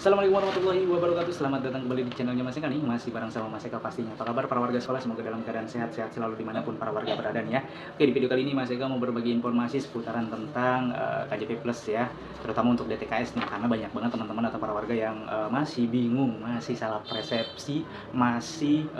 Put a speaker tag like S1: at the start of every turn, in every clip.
S1: Assalamualaikum warahmatullahi wabarakatuh. Selamat datang kembali di channelnya Mas Eka nih. Masih bareng sama Mas Eka pastinya. Apa kabar para warga sekolah? Semoga dalam keadaan sehat-sehat selalu dimanapun para warga berada nih ya. Oke, di video kali ini Mas Eka mau berbagi informasi seputaran tentang KJP Plus ya, terutama untuk DTKS nih, karena banyak banget teman-teman atau para warga yang masih bingung, masih salah persepsi, masih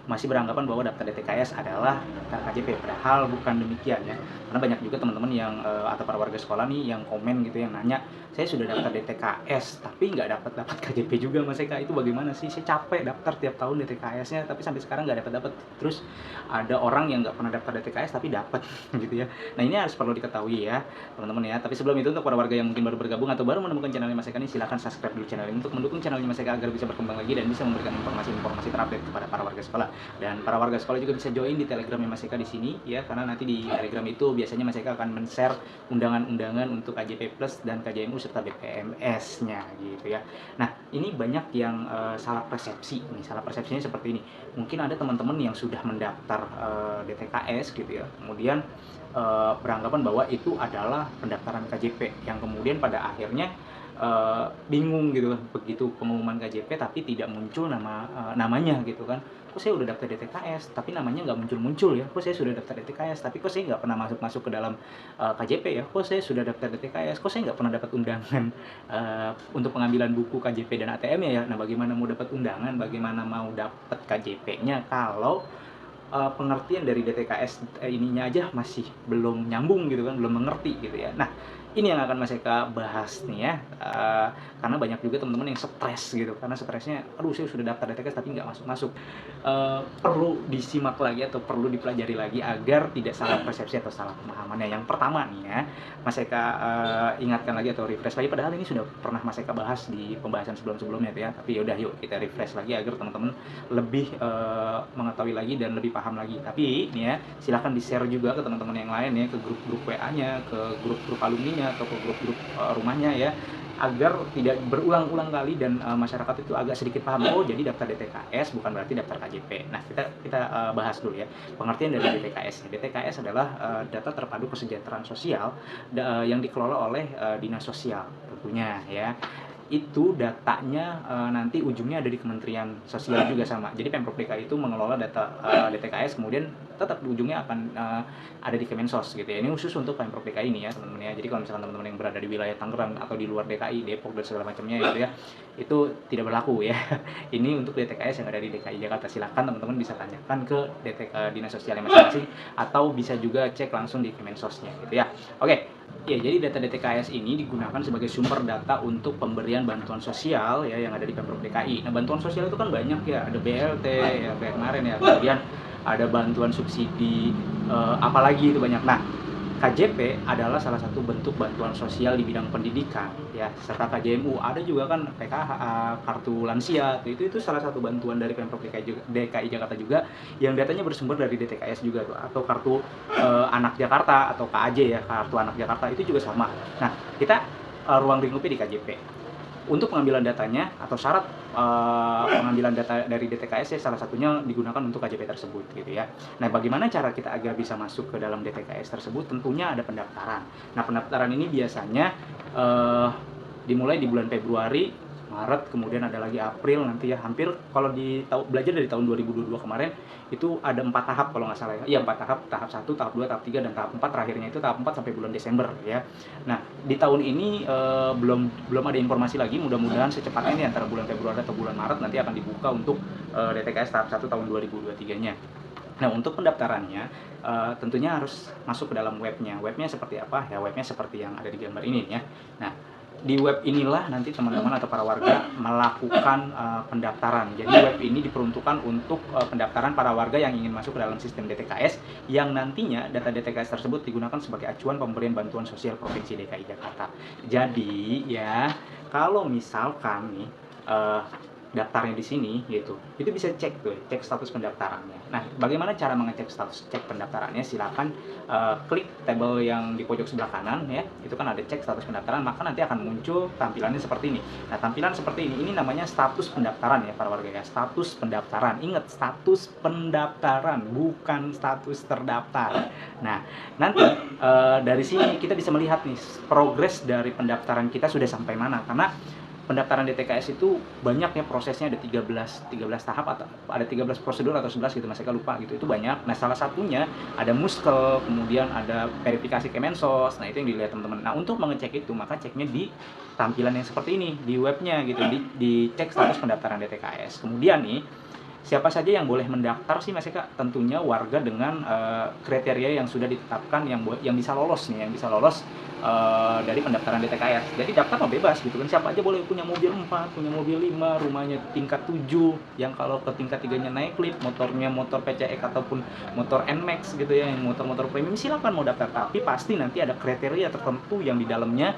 S1: masih beranggapan bahwa daftar DTKS adalah daftar KJP, padahal bukan demikian ya. Karena banyak juga teman-teman yang atau para warga sekolah nih yang komen gitu, yang nanya, saya sudah daftar DTKS tapi nggak dapat KJP juga Mas Eka, itu bagaimana sih? Saya capek daftar tiap tahun DTKS-nya tapi sampai sekarang nggak dapat. Terus ada orang yang nggak pernah daftar DTKS tapi dapat gitu ya. Nah, ini harus perlu diketahui ya teman-teman ya. Tapi sebelum itu, untuk para warga yang mungkin baru bergabung atau baru menemukan channelnya Mas Eka ini, silahkan subscribe dulu channel ini untuk mendukung channelnya Mas Eka agar bisa berkembang lagi dan bisa memberikan informasi-informasi terupdate kepada para warga sekolah. Dan para warga sekolah juga bisa join di Telegramnya Mas Eka di sini ya, karena nanti di Telegram itu biasanya Mas Eka akan men-share undangan-undangan untuk KJP Plus dan KJMU serta BPMS-nya gitu ya. Nah, ini banyak yang salah persepsi nih. Salah persepsinya seperti ini. Mungkin ada teman-teman yang sudah mendaftar DTKS gitu ya, kemudian beranggapan bahwa itu adalah pendaftaran KJP, yang kemudian pada akhirnya bingung gitu kan, begitu pengumuman KJP tapi tidak muncul namanya gitu kan. Kok saya udah daftar DTKS tapi namanya nggak muncul-muncul ya? Kok saya sudah daftar DTKS tapi kok saya nggak pernah masuk ke dalam KJP ya? Kok saya sudah daftar DTKS, kok saya nggak pernah dapat undangan untuk pengambilan buku KJP dan ATM-nya ya? Nah, bagaimana mau dapat undangan, bagaimana mau dapat KJP-nya kalau pengertian dari DTKS ininya aja masih belum nyambung gitu kan, belum mengerti gitu ya. Nah, ini yang akan Mas Eka bahas nih ya, karena banyak juga teman-teman yang stres gitu, karena stresnya, aduh saya sudah daftar DTKS tapi nggak masuk-masuk. Perlu disimak lagi atau perlu dipelajari lagi agar tidak salah persepsi atau salah pemahamannya. Yang pertama nih ya, Mas Eka ingatkan lagi atau refresh lagi, padahal ini sudah pernah Mas Eka bahas di pembahasan sebelum-sebelumnya ya, tapi yaudah yuk kita refresh lagi agar teman-teman lebih mengetahui lagi dan lebih paham lagi. Tapi nih ya, silahkan di-share juga ke teman-teman yang lain ya, ke grup-grup WA-nya, ke grup-grup alumni atau ke grup-grup rumahnya ya, agar tidak berulang-ulang kali dan masyarakat itu agak sedikit paham, oh jadi daftar DTKS bukan berarti daftar KJP. Nah, kita bahas dulu ya pengertian dari DTKS. DTKS adalah data terpadu kesejahteraan sosial yang dikelola oleh dinas sosial tentunya ya. Itu datanya nanti ujungnya ada di Kementerian Sosial juga sama. Jadi Pemprov DKI itu mengelola data DTKS, kemudian tetap ujungnya akan ada di Kemensos gitu ya. Ini khusus untuk Pemprov DKI ini ya teman-teman ya. Jadi kalau misalkan teman-teman yang berada di wilayah Tangerang atau di luar DKI, Depok dan segala macamnya gitu ya, itu tidak berlaku ya. Ini untuk DTKS yang ada di DKI Jakarta. Silakan teman-teman bisa tanyakan ke Dinas Sosialnya masing-masing, atau bisa juga cek langsung di Kemensosnya gitu ya. Oke. Ya, jadi data DTKS ini digunakan sebagai sumber data untuk pemberian bantuan sosial ya yang ada di Pemprov DKI. Nah, bantuan sosial itu kan banyak ya, ada BLT ya kayak kemarin ya, kemudian ada bantuan subsidi, apalagi itu banyak. Nah, KJP adalah salah satu bentuk bantuan sosial di bidang pendidikan ya, serta KJMU ada juga kan, PKH, kartu lansia, itu salah satu bantuan dari Pemprov DKI Jakarta juga, yang datanya bersumber dari DTKS juga tuh, atau kartu anak Jakarta atau KAJ ya, kartu anak Jakarta itu juga sama. Nah, kita ruang lingkupnya di KJP. Untuk pengambilan datanya atau syarat pengambilan data dari DTKS ya, salah satunya digunakan untuk KJP tersebut gitu ya. Nah, bagaimana cara kita agar bisa masuk ke dalam DTKS tersebut? Tentunya ada pendaftaran. Nah, pendaftaran ini biasanya dimulai di bulan Februari, Maret, kemudian ada lagi April nanti ya. Hampir kalau belajar dari tahun 2022 kemarin itu ada 4 tahap kalau nggak salah ya. Iya, 4 tahap, tahap 1, tahap 2, tahap 3 dan tahap 4, terakhirnya itu tahap 4 sampai bulan Desember ya. Nah, di tahun ini belum ada informasi lagi, mudah-mudahan secepatnya ini antara bulan Februari atau bulan Maret nanti akan dibuka untuk DTKS tahap 1 tahun 2023-nya. Nah, untuk pendaftarannya tentunya harus masuk ke dalam webnya. Webnya seperti apa? Ya, webnya seperti yang ada di gambar ini ya. Nah, di web inilah nanti teman-teman atau para warga melakukan pendaftaran. Jadi web ini diperuntukkan untuk pendaftaran para warga yang ingin masuk ke dalam sistem DTKS, yang nantinya data DTKS tersebut digunakan sebagai acuan pemberian bantuan sosial Provinsi DKI Jakarta. Jadi ya, kalau misalkan nih daftarnya di sini gitu, itu bisa cek status pendaftarannya. Nah, bagaimana cara mengecek status pendaftarannya? Silakan klik tabel yang di pojok sebelah kanan ya, itu kan ada cek status pendaftaran, maka nanti akan muncul tampilannya seperti ini. Nah, tampilan seperti ini namanya status pendaftaran ya para warga ya, status pendaftaran. Ingat, status pendaftaran bukan status terdaftar. Nah, nanti dari sini kita bisa melihat nih progres dari pendaftaran kita sudah sampai mana, karena pendaftaran DTKS itu banyak ya prosesnya, ada 13 tahap atau ada 13 prosedur atau 11 gitu, Mas Eka lupa gitu. Itu banyak. Nah, salah satunya ada Muskel, kemudian ada verifikasi Kemensos. Nah, itu yang dilihat teman-teman. Nah, untuk mengecek itu maka ceknya di tampilan yang seperti ini di webnya gitu, dicek status pendaftaran DTKS. Kemudian nih, siapa saja yang boleh mendaftar sih Mas Eka? Tentunya warga dengan kriteria yang sudah ditetapkan yang bisa lolos nih, yang bisa lolos dari pendaftaran DTKS. Jadi daftar mah bebas gitu kan, siapa aja boleh, punya mobil 4, punya mobil 5, rumahnya tingkat 7, yang kalau ke tingkat 3-nya naik lift, motornya motor PCX ataupun motor NMAX gitu ya, yang motor-motor premium, silakan mau daftar. Tapi pasti nanti ada kriteria tertentu yang di dalamnya,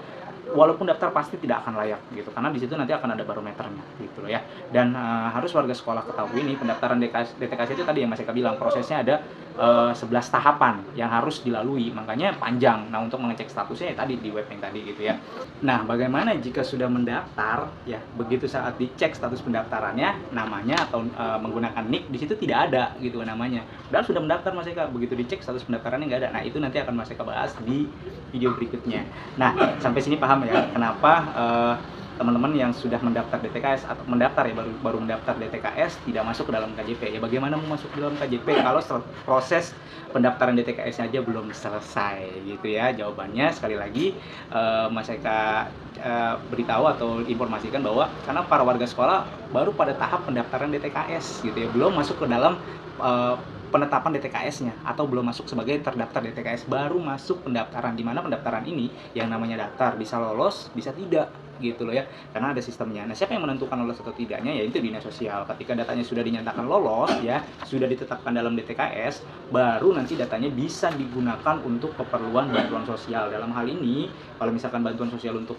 S1: walaupun daftar pasti tidak akan layak gitu, karena di situ nanti akan ada barometernya gitu loh ya. Dan harus warga sekolah ketahui nih, pendaftaran DTKS itu tadi yang Mas Eka bilang prosesnya ada 11 tahapan yang harus dilalui, makanya panjang. Nah, untuk mengecek statusnya ya tadi di web yang tadi gitu ya. Nah, bagaimana jika sudah mendaftar ya, begitu saat dicek status pendaftarannya, namanya atau menggunakan nick di situ tidak ada gitu namanya. Padahal sudah mendaftar Mas Eka, begitu dicek status pendaftarannya nggak ada. Nah, itu nanti akan Mas Eka bahas di video berikutnya. Nah, sampai sini paham ya kenapa teman-teman yang sudah mendaftar DTKS atau mendaftar ya, baru mendaftar DTKS tidak masuk ke dalam KJP ya. Bagaimana mau masuk ke dalam KJP kalau proses pendaftaran DTKS aja belum selesai gitu ya. Jawabannya sekali lagi Mas Eka beritahu atau informasikan bahwa karena para warga sekolah baru pada tahap pendaftaran DTKS gitu ya, belum masuk ke dalam penetapan DTKS-nya atau belum masuk sebagai terdaftar DTKS, baru masuk pendaftaran, di mana pendaftaran ini yang namanya daftar bisa lolos bisa tidak gitu loh ya, karena ada sistemnya. Nah, siapa yang menentukan lolos atau tidaknya? Ya itu dinas sosial. Ketika datanya sudah dinyatakan lolos ya, sudah ditetapkan dalam DTKS, baru nanti datanya bisa digunakan untuk keperluan bantuan sosial. Dalam hal ini kalau misalkan bantuan sosial untuk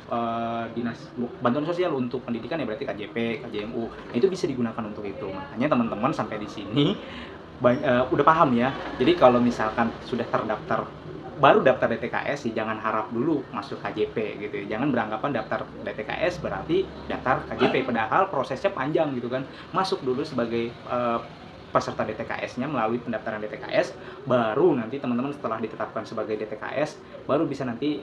S1: bantuan sosial untuk pendidikan ya berarti KJP, KJMU. Nah, itu bisa digunakan untuk itu. Makanya teman-teman sampai di sini udah paham ya. Jadi kalau misalkan sudah terdaftar, baru daftar DTKS sih jangan harap dulu masuk KJP gitu ya. Jangan beranggapan daftar DTKS berarti daftar KJP, padahal prosesnya panjang gitu kan. Masuk dulu sebagai peserta DTKS-nya melalui pendaftaran DTKS, baru nanti teman-teman setelah ditetapkan sebagai DTKS, baru bisa nanti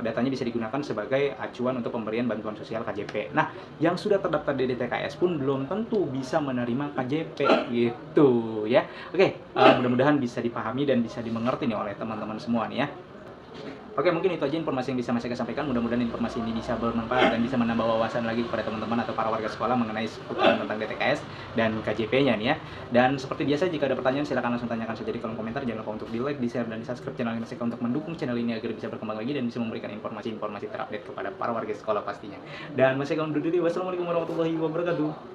S1: datanya bisa digunakan sebagai acuan untuk pemberian bantuan sosial KJP. Nah, yang sudah terdaftar di DTKS pun belum tentu bisa menerima KJP gitu ya. Oke, mudah-mudahan bisa dipahami dan bisa dimengerti nih oleh teman-teman semua nih ya. Oke, mungkin itu aja informasi yang bisa Mas Eka sampaikan. Mudah-mudahan informasi ini bisa bermanfaat dan bisa menambah wawasan lagi kepada teman-teman atau para warga sekolah mengenai seputaran tentang DTKS dan KJP-nya nih ya. Dan seperti biasa, jika ada pertanyaan silakan langsung tanyakan saja di kolom komentar. Jangan lupa untuk di-like, di-share, dan di-subscribe channel Mas Eka untuk mendukung channel ini agar bisa berkembang lagi dan bisa memberikan informasi-informasi terupdate kepada para warga sekolah pastinya. Dan Mas Eka undur diri. Wassalamualaikum warahmatullahi wabarakatuh.